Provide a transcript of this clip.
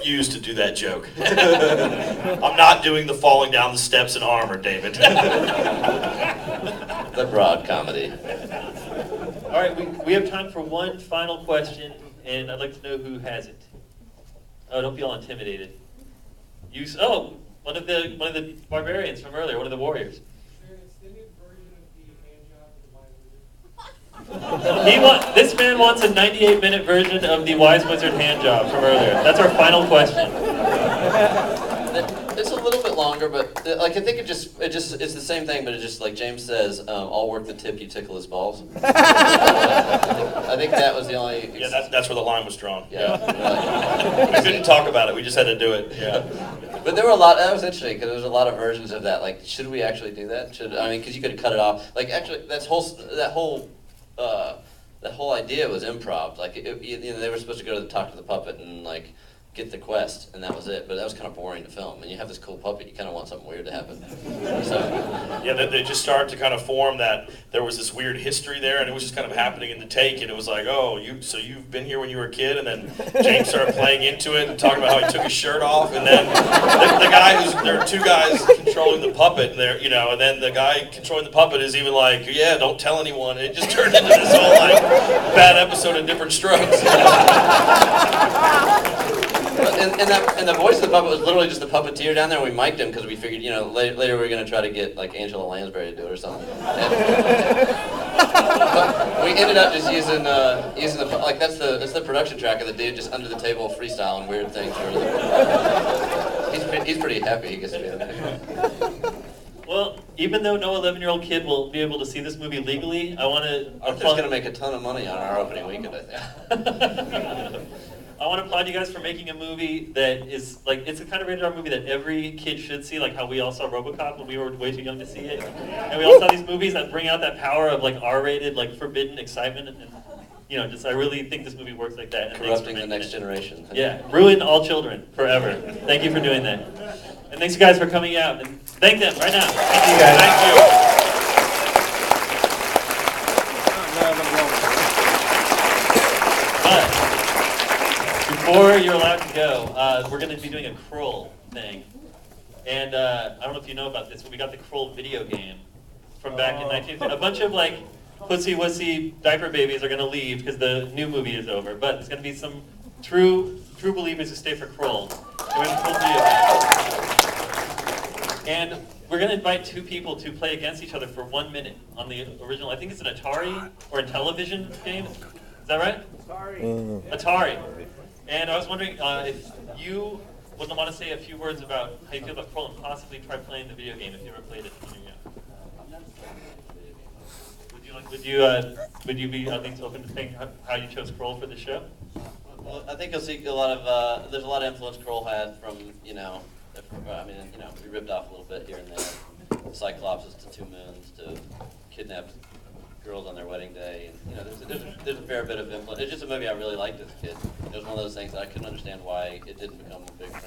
refuse to do that joke. I'm not doing the falling down the steps in armor, David. The broad comedy. All right, we have time for one final question, and I'd like to know who has it. Oh, don't be all intimidated. One of the barbarians from earlier, one of the warriors. This man wants a 98-minute version of the Wize Wizard hand job from earlier. That's our final question. It's a little bit longer, but like I think it's the same thing, but it's just like James says, I'll work the tip, you tickle his balls. I think that was the only. Yeah, that's where the line was drawn. Yeah. We couldn't talk about it. We just had to do it. Yeah. But there were a lot. That was interesting because there was a lot of versions of that. Like, should we actually do that? Because you could cut it off. Like, actually, that whole idea was improv. Like, they were supposed to go to talk to the puppet and like get the quest, and that was it. But that was kind of boring to film. And you have this cool puppet, you kind of want something weird to happen. So, yeah, they just started to kind of form that there was this weird history there, and it was just kind of happening in the take. And it was like, oh, you've been here when you were a kid, and then James started playing into it and talking about how he took his shirt off, and then there are two guys controlling the puppet, and and then the guy controlling the puppet is even like, yeah, don't tell anyone. And it just turned into this whole like bad episode of Different Strokes. And the voice of the puppet was literally just the puppeteer down there. And we mic'd him because we figured, later we were going to try to get like Angela Lansbury to do it or something. But we ended up just using the like that's the production track of the dude just under the table freestyling weird things. He's pretty happy he gets to be in there. Well, even though no 11-year-old kid will be able to see this movie legally, I want to. Arthur's going to make a ton of money on our opening weekend, I think. I want to applaud you guys for making a movie that is, like, it's a kind of rated R movie that every kid should see, like how we all saw RoboCop when we were way too young to see it. And we all saw these movies that bring out that power of, like, R-rated, like, forbidden excitement. And I really think this movie works like that. And corrupting the next generation. Yeah, ruin all children forever. Thank you for doing that. And thanks, you guys, for coming out. And thank them right now. Thank you, guys. Thank you. Before you're allowed to go, we're going to be doing a Krull thing. And I don't know if you know about this, but we got the Krull video game from back in 1950. A bunch of like pussy-wussy diaper babies are going to leave because the new movie is over. But there's going to be some true believers who stay for Krull. So we have a Krull video game. And we're going to invite two people to play against each other for 1 minute on the original. I think it's an Atari or a television game. Is that right? Atari. And I was wondering if you would want to say a few words about how you feel about Krull and possibly try playing the video game if you ever played it when you were young. Would you be at least open to saying how you chose Krull for the show? Well, I think you'll see there's a lot of influence Krull had from we ripped off a little bit here and there. Cyclopses to Two Moons to kidnapped girls on their wedding day, and there's a fair bit of influence. It's just a movie I really liked as a kid. It was one of those things that I couldn't understand why it didn't become a big franchise.